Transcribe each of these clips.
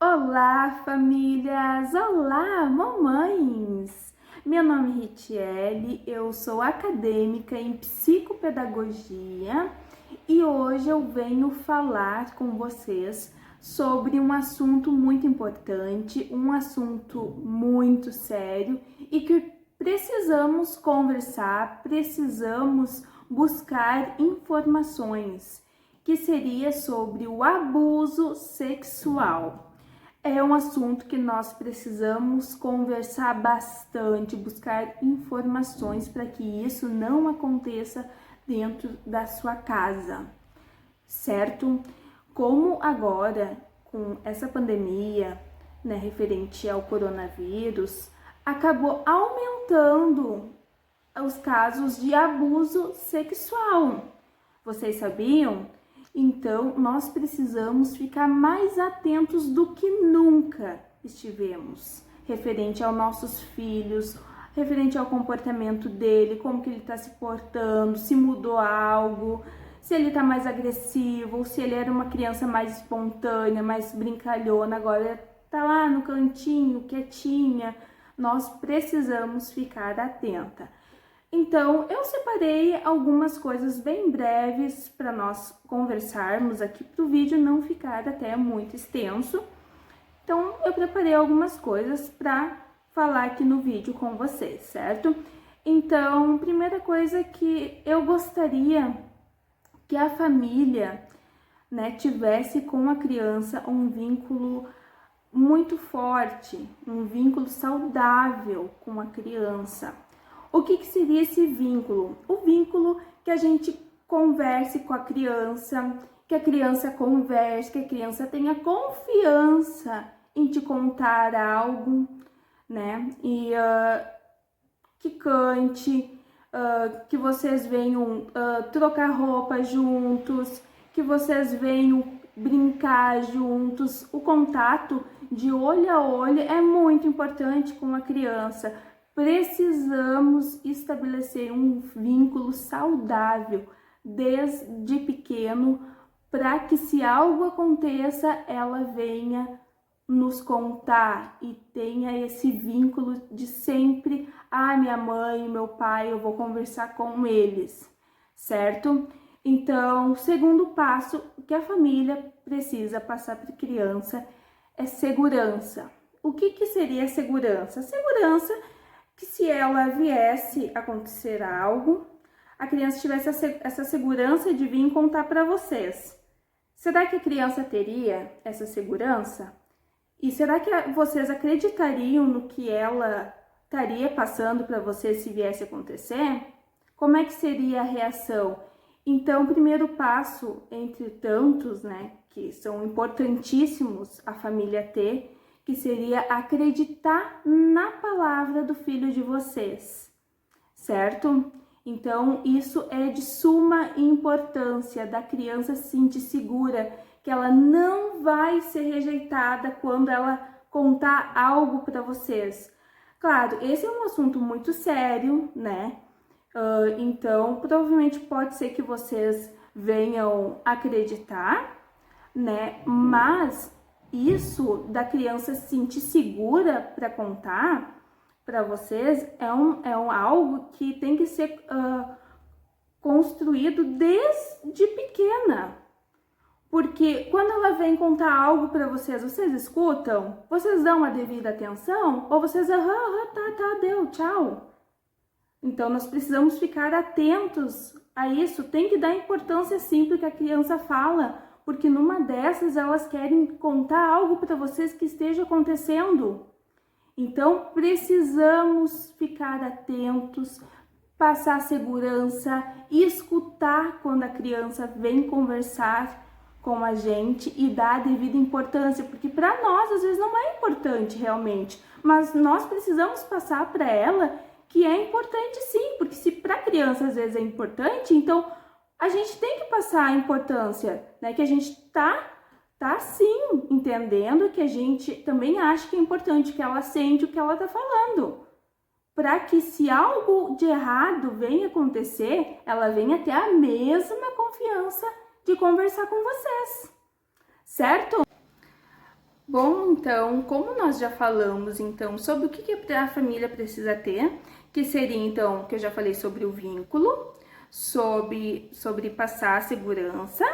Olá, famílias! Olá, mamães! Meu nome é Ritiele, eu sou acadêmica em psicopedagogia e hoje eu venho falar com vocês sobre um assunto muito importante, um assunto muito sério e que precisamos conversar, precisamos buscar informações, que seria sobre o abuso sexual. É um assunto que nós precisamos conversar bastante, buscar informações para que isso não aconteça dentro da sua casa, certo? Como agora, com essa pandemia, né, referente ao coronavírus, acabou aumentando os casos de abuso sexual. Vocês sabiam? Então, nós precisamos ficar mais atentos do que nunca estivemos, referente aos nossos filhos, referente ao comportamento dele, como que ele está se portando, se mudou algo, se ele está mais agressivo, se ele era uma criança mais espontânea, mais brincalhona, agora está lá no cantinho, quietinha. Nós precisamos ficar atenta. Então, eu separei algumas coisas bem breves para nós conversarmos aqui para o vídeo não ficar até muito extenso. Então, eu preparei algumas coisas para falar aqui no vídeo com vocês, certo? Então, primeira coisa que eu gostaria que a família, né, tivesse com a criança um vínculo muito forte, um vínculo saudável com a criança. O que seria esse vínculo? O vínculo que a gente converse com a criança, que a criança converse, que a criança tenha confiança em te contar algo, né? E que cante, que vocês venham trocar roupa juntos, que vocês venham brincar juntos. O contato de olho a olho é muito importante com a criança. Precisamos estabelecer um vínculo saudável desde pequeno para que, se algo aconteça, ela venha nos contar e tenha esse vínculo de sempre: minha mãe, meu pai, eu vou conversar com eles, certo? Então, o segundo passo que a família precisa passar para a criança é segurança. O que seria segurança? Segurança que, se ela viesse acontecer algo, a criança tivesse essa segurança de vir contar para vocês. Será que a criança teria essa segurança? E será que vocês acreditariam no que ela estaria passando para vocês se viesse acontecer? Como é que seria a reação? Então, o primeiro passo, entre tantos, né, que são importantíssimos a família ter, que seria acreditar na palavra do filho de vocês, certo? Então, isso é de suma importância, da criança se sentir segura, que ela não vai ser rejeitada quando ela contar algo para vocês. Claro, esse é um assunto muito sério, né? Então, provavelmente pode ser que vocês venham acreditar, né? Mas isso da criança se sentir segura para contar para vocês é algo que tem que ser construído desde pequena. Porque quando ela vem contar algo para vocês, vocês escutam? Vocês dão a devida atenção? Ou vocês, tá, deu, tchau. Então, nós precisamos ficar atentos a isso. Tem que dar importância sim porque a criança fala, porque numa dessas elas querem contar algo para vocês que esteja acontecendo. Então, precisamos ficar atentos, passar segurança, escutar quando a criança vem conversar com a gente e dar a devida importância, porque para nós às vezes não é importante realmente, mas nós precisamos passar para ela que é importante sim, porque se para a criança às vezes é importante, então a gente tem que passar a importância, né, que a gente tá sim entendendo, que a gente também acha que é importante, que ela sente o que ela tá falando, para que, se algo de errado venha acontecer, ela venha ter a mesma confiança de conversar com vocês, certo? Bom, então, como nós já falamos, então, sobre o que a família precisa ter, que seria, então, que eu já falei sobre o vínculo, sobre passar a segurança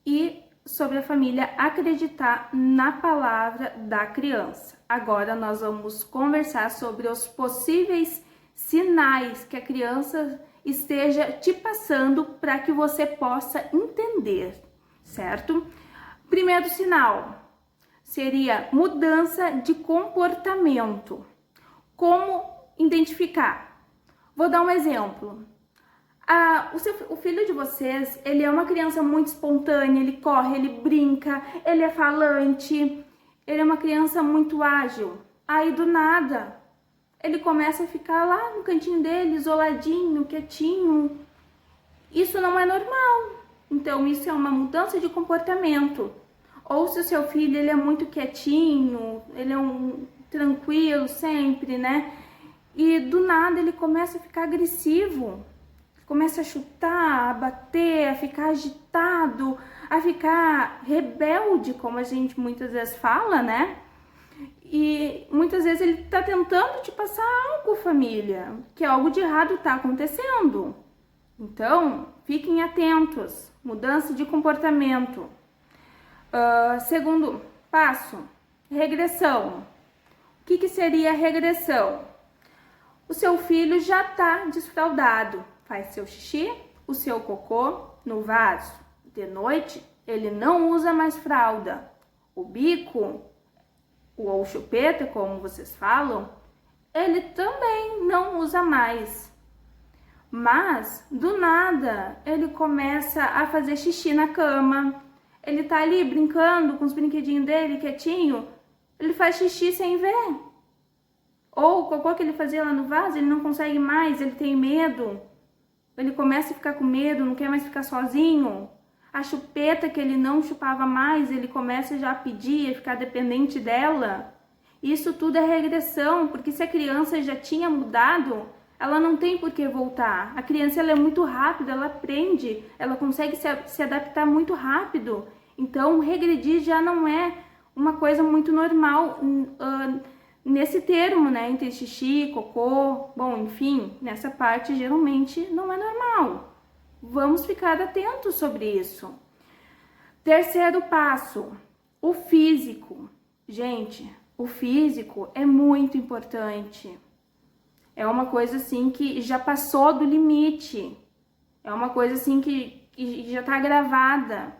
e sobre a família acreditar na palavra da criança. Agora nós vamos conversar sobre os possíveis sinais que a criança esteja te passando para que você possa entender, certo? Primeiro sinal seria mudança de comportamento. Como identificar? Vou dar um exemplo. O filho de vocês, ele é uma criança muito espontânea, ele corre, ele brinca, ele é falante, ele é uma criança muito ágil. Aí do nada, ele começa a ficar lá no cantinho dele, isoladinho, quietinho. Isso não é normal. Então isso é uma mudança de comportamento. Ou se o seu filho ele é muito quietinho, ele é tranquilo sempre, né? E do nada ele começa a ficar agressivo. Começa a chutar, a bater, a ficar agitado, a ficar rebelde, como a gente muitas vezes fala, né? E muitas vezes ele tá tentando te passar algo, família, que algo de errado tá acontecendo. Então, fiquem atentos. Mudança de comportamento. Segundo passo, regressão. O que seria a regressão? O seu filho já tá desfraldado. Faz seu xixi, o seu cocô no vaso. De noite, ele não usa mais fralda. O bico, ou chupeta, como vocês falam, ele também não usa mais. Mas, do nada, ele começa a fazer xixi na cama. Ele tá ali brincando com os brinquedinhos dele, quietinho. Ele faz xixi sem ver. Ou o cocô que ele fazia lá no vaso, ele não consegue mais, ele tem medo. Ele começa a ficar com medo, não quer mais ficar sozinho. A chupeta que ele não chupava mais, ele começa já a pedir, a ficar dependente dela. Isso tudo é regressão, porque se a criança já tinha mudado, ela não tem por que voltar. A criança ela é muito rápida, ela aprende, ela consegue se adaptar muito rápido. Então, regredir já não é uma coisa muito normal nesse termo, né? Entre xixi, cocô, bom, enfim, nessa parte geralmente não é normal. Vamos ficar atentos sobre isso. Terceiro passo, o físico. Gente, o físico é muito importante. É uma coisa assim que já passou do limite. É uma coisa assim que já tá gravada.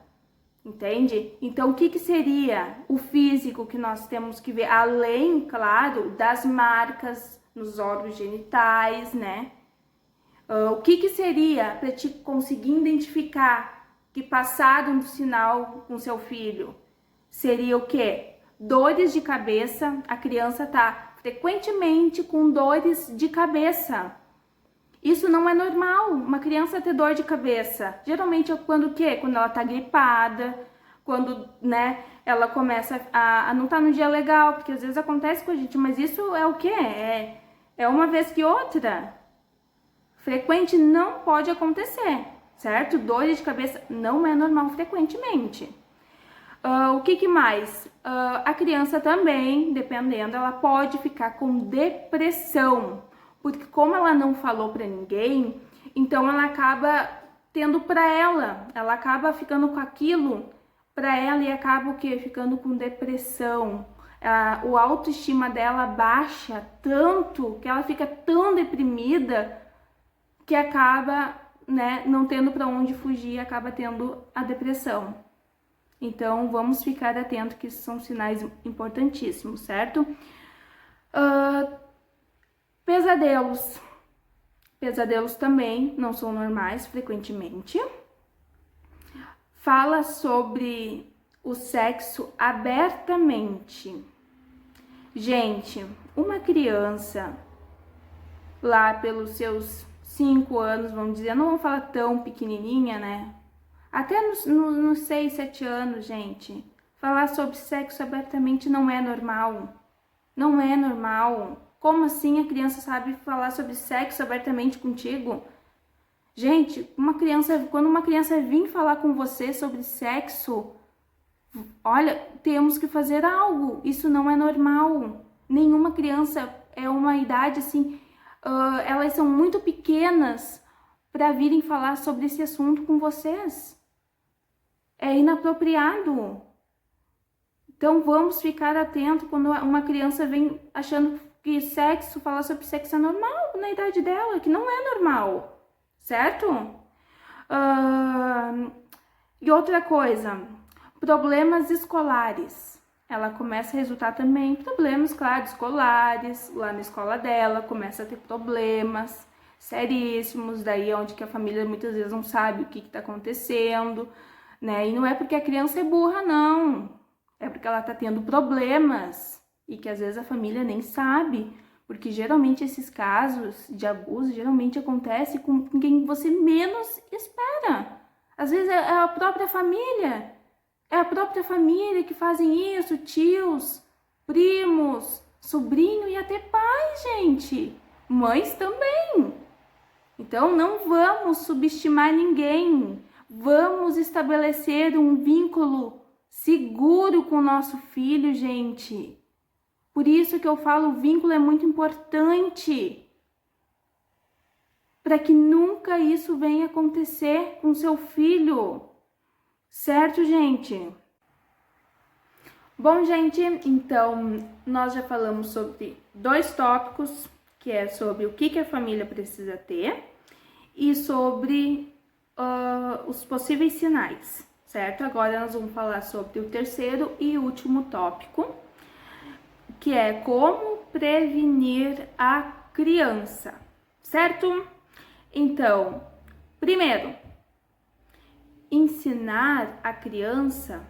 Entende? Então, o que seria o físico que nós temos que ver? Além, claro, das marcas nos órgãos genitais, né? O que seria para te conseguir identificar que passaram do sinal com seu filho? Seria o quê? Dores de cabeça. A criança tá frequentemente com dores de cabeça. Isso não é normal, uma criança ter dor de cabeça. Geralmente é quando o quê? Quando ela tá gripada, quando, né, ela começa a não tá no dia legal, porque às vezes acontece com a gente, mas isso é o quê? É uma vez que outra. Frequente não pode acontecer, certo? Dor de cabeça não é normal frequentemente. O que mais? A criança também, dependendo, ela pode ficar com depressão. Porque como ela não falou para ninguém, então ela acaba tendo para ela acaba ficando com aquilo para ela e acaba o quê? Ficando com depressão. O autoestima dela baixa tanto, que ela fica tão deprimida que acaba, né, não tendo para onde fugir, acaba tendo a depressão. Então vamos ficar atento que isso são sinais importantíssimos, certo? Pesadelos. Pesadelos também não são normais frequentemente. Fala sobre o sexo abertamente. Gente, uma criança lá pelos seus 5 anos, vamos dizer, não vamos falar tão pequenininha, né? Até nos 6, 7 anos, gente, falar sobre sexo abertamente não é normal. Não é normal. Como assim a criança sabe falar sobre sexo abertamente contigo? Gente, quando uma criança vir falar com você sobre sexo, Olha, temos que fazer algo. Isso não é normal. Nenhuma criança é uma idade assim, elas são muito pequenas para virem falar sobre esse assunto com vocês. É inapropriado. Então vamos ficar atento quando uma criança vem achando que falar sobre sexo é normal na idade dela, que não é normal, certo? E outra coisa, problemas escolares. Ela começa a resultar também problemas, claro, escolares. Lá na escola dela começa a ter problemas seríssimos, daí onde que a família muitas vezes não sabe o que está acontecendo, né? E não é porque a criança é burra, não. É porque ela está tendo problemas e que às vezes a família nem sabe. Porque geralmente esses casos de abuso geralmente acontece com quem você menos espera. Às vezes é a própria família. É a própria família que fazem isso, tios, primos, sobrinho e até pais, gente. Mães também. Então não vamos subestimar ninguém. Vamos estabelecer um vínculo seguro com o nosso filho, gente. Por isso que eu falo, o vínculo é muito importante. Para que nunca isso venha acontecer com seu filho. Certo, gente? Bom, gente, então nós já falamos sobre 2 tópicos, que é sobre o que a família precisa ter e sobre os possíveis sinais, certo? Agora nós vamos falar sobre o 3º e último tópico, que é como prevenir a criança, certo? Então, primeiro, ensinar a criança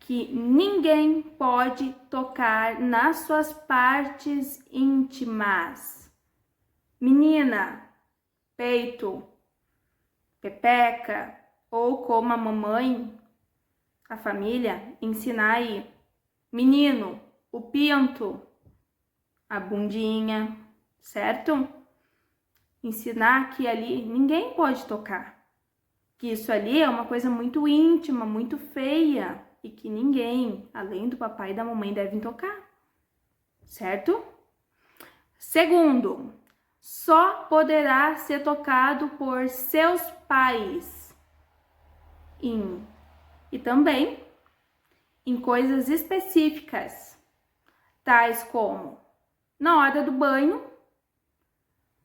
que ninguém pode tocar nas suas partes íntimas. Menina, peito, pepeca, ou como a mamãe, a família, ensinar aí, menino, o pinto, a bundinha, certo? Ensinar que ali ninguém pode tocar. Que isso ali é uma coisa muito íntima, muito feia e que ninguém, além do papai e da mamãe, devem tocar, certo? Segundo, só poderá ser tocado por seus pais e também em coisas específicas, tais como na hora do banho,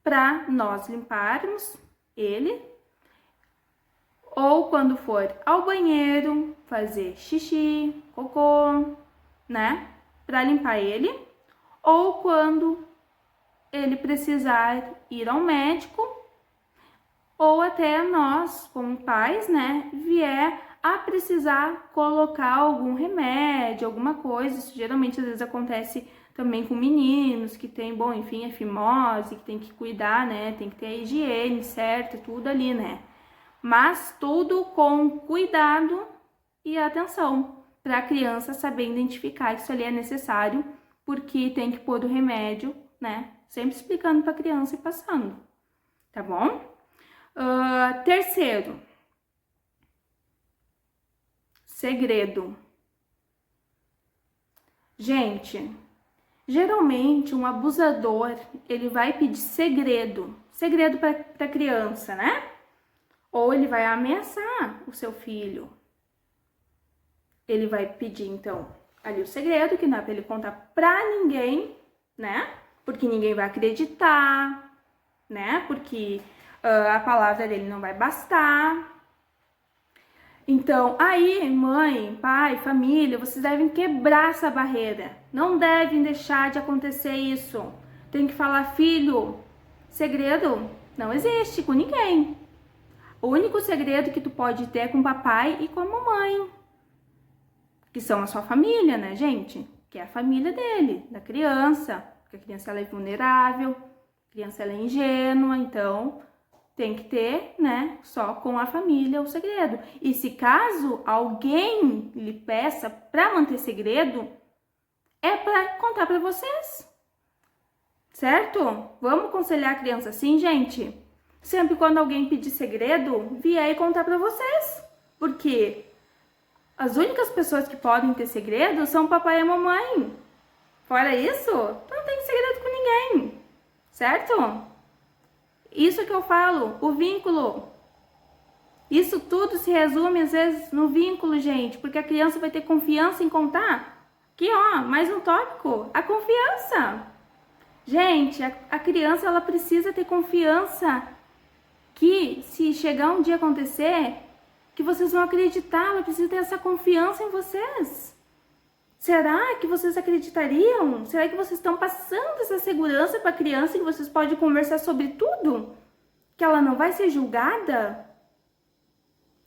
para nós limparmos ele, ou quando for ao banheiro, fazer xixi, cocô, né? Para limpar ele, ou quando ele precisar ir ao médico, ou até nós, como pais, né, vier a precisar colocar algum remédio, alguma coisa. Isso geralmente às vezes acontece também com meninos que tem, bom, enfim, a fimose, que tem que cuidar, né, tem que ter a higiene certa, tudo ali, né. Mas tudo com cuidado e atenção, para a criança saber identificar que isso ali é necessário, porque tem que pôr o remédio, né? Sempre explicando para a criança e passando, tá bom? Terceiro, segredo. Gente, geralmente um abusador, ele vai pedir segredo para a criança, né? Ou ele vai ameaçar o seu filho. Ele vai pedir, então, ali o segredo, que não é para ele contar pra ninguém, né? Porque ninguém vai acreditar, né? Porque a palavra dele não vai bastar. Então, aí, mãe, pai, família, vocês devem quebrar essa barreira. Não devem deixar de acontecer isso. Tem que falar, filho, segredo não existe com ninguém. O único segredo que tu pode ter é com o papai e com a mamãe, que são a sua família, né, gente? Que é a família dele, da criança, porque a criança ela é vulnerável, a criança ela é ingênua, então tem que ter, né, só com a família o segredo. E se caso alguém lhe peça para manter segredo, é para contar para vocês, certo? Vamos aconselhar a criança assim, gente? Sempre quando alguém pedir segredo, vier e contar para vocês. Porque As únicas pessoas que podem ter segredo são papai e mamãe. Fora isso, não tem segredo com ninguém, certo? Isso que eu falo, o vínculo. Isso tudo se resume às vezes no vínculo, gente, porque a criança vai ter confiança em contar. Aqui, ó, mais um tópico, a confiança. Gente, a criança, ela precisa ter confiança que se chegar um dia acontecer, que vocês vão acreditar, ela precisa ter essa confiança em vocês. Será que vocês acreditariam? Será que vocês estão passando essa segurança para a criança que vocês podem conversar sobre tudo? Que ela não vai ser julgada?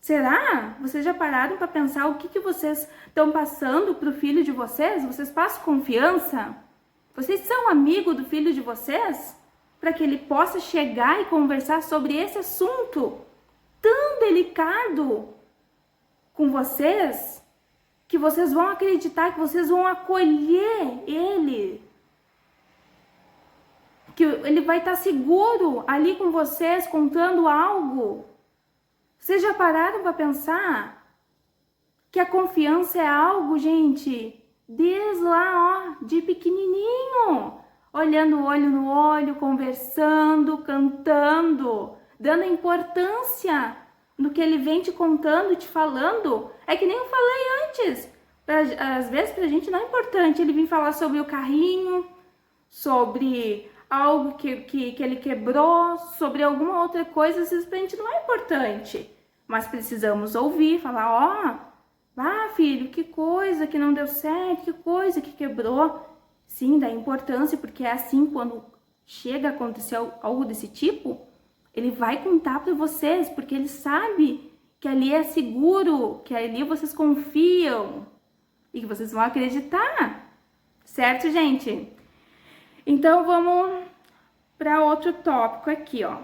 Será? Vocês já pararam para pensar o que vocês estão passando para o filho de vocês? Vocês passam confiança? Vocês são amigos do filho de vocês? Para que ele possa chegar e conversar sobre esse assunto tão delicado com vocês, que vocês vão acreditar, que vocês vão acolher ele, que ele vai estar seguro ali com vocês, contando algo. Vocês já pararam para pensar que a confiança é algo, gente, desde lá, ó, de pequenininho, olhando olho no olho, conversando, cantando, dando importância no que ele vem te contando, te falando. É que nem eu falei antes, às vezes pra gente não é importante ele vir falar sobre o carrinho, sobre algo que ele quebrou, sobre alguma outra coisa, às vezes pra gente não é importante. Mas precisamos ouvir, falar, ó, filho, que coisa que não deu certo, que coisa que quebrou. Sim, dá importância, porque é assim, quando chega a acontecer algo desse tipo, ele vai contar para vocês, porque ele sabe que ali é seguro, que ali vocês confiam e que vocês vão acreditar, certo, gente? Então, vamos para outro tópico aqui, ó.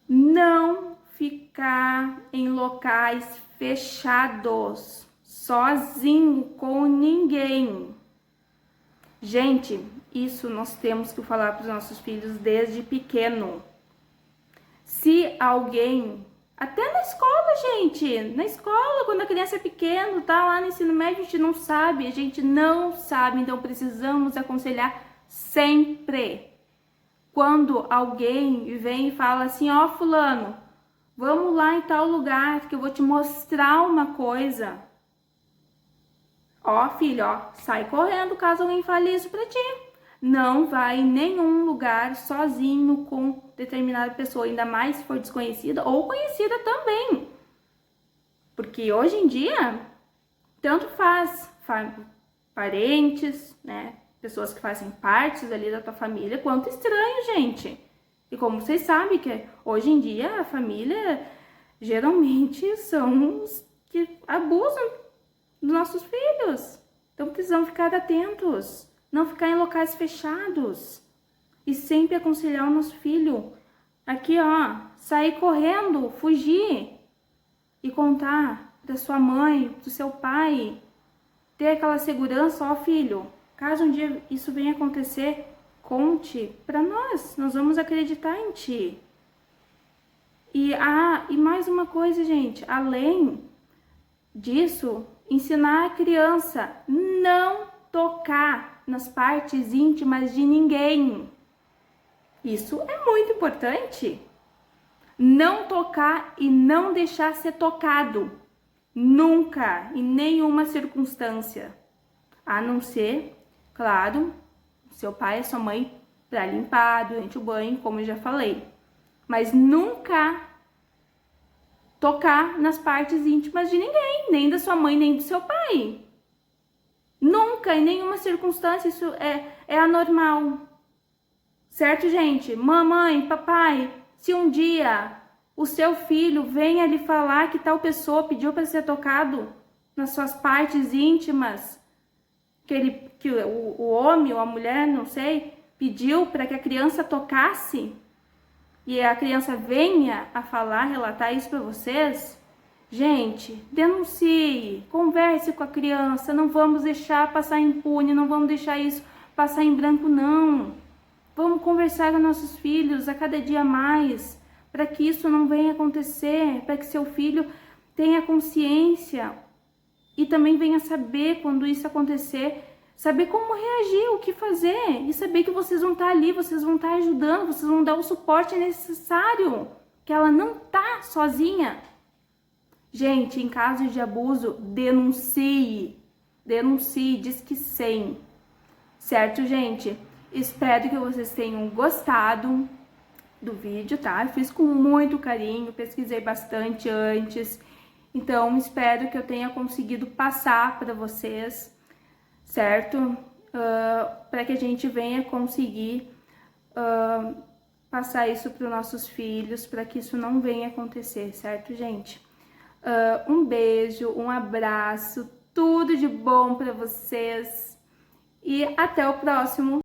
Não ficar em locais fechados, sozinho, com ninguém. Gente, isso nós temos que falar para os nossos filhos desde pequeno. Se alguém, até na escola, gente, na escola, quando a criança é pequena, tá lá no ensino médio, a gente não sabe, então precisamos aconselhar sempre. Quando alguém vem e fala assim, ó, fulano, vamos lá em tal lugar que eu vou te mostrar uma coisa. Ó, filho, ó, sai correndo caso alguém fale isso pra ti. Não vai em nenhum lugar sozinho com determinada pessoa, ainda mais se for desconhecida ou conhecida também. Porque hoje em dia, tanto faz parentes, né? Pessoas que fazem partes ali da tua família, quanto estranho, gente. E como vocês sabem que hoje em dia a família geralmente são os que abusam dos nossos filhos. Então precisamos ficar atentos, não ficar em locais fechados. E sempre aconselhar o nosso filho, aqui ó, sair correndo, fugir e contar da sua mãe, do seu pai, ter aquela segurança, ó filho, caso um dia isso venha acontecer, conte para nós vamos acreditar em ti. E mais uma coisa, gente, além disso, ensinar a criança não tocar nas partes íntimas de ninguém. Isso é muito importante. Não tocar e não deixar ser tocado. Nunca, em nenhuma circunstância. A não ser, claro, seu pai e sua mãe para limpar durante o banho, como eu já falei. Mas nunca tocar nas partes íntimas de ninguém, nem da sua mãe, nem do seu pai. Nunca, em nenhuma circunstância, isso é anormal. Certo, gente? Mamãe, papai, se um dia o seu filho venha lhe falar que tal pessoa pediu para ser tocado nas suas partes íntimas, que o homem ou a mulher, não sei, pediu para que a criança tocasse, e a criança venha a falar, relatar isso para vocês, gente, denuncie, converse com a criança, não vamos deixar passar impune, não vamos deixar isso passar em branco, não. Vamos conversar com nossos filhos a cada dia mais, para que isso não venha acontecer, para que seu filho tenha consciência e também venha saber quando isso acontecer, saber como reagir, o que fazer e saber que vocês vão estar ali, vocês vão estar ajudando, vocês vão dar o suporte necessário, que ela não tá sozinha. Gente, em caso de abuso, denuncie, Disque 100, certo, gente? Espero que vocês tenham gostado do vídeo, tá? Eu fiz com muito carinho, pesquisei bastante antes, então espero que eu tenha conseguido passar para vocês, certo? Para que a gente venha conseguir passar isso para os nossos filhos, para que isso não venha acontecer, certo, gente? Um beijo, um abraço, tudo de bom para vocês e até o próximo.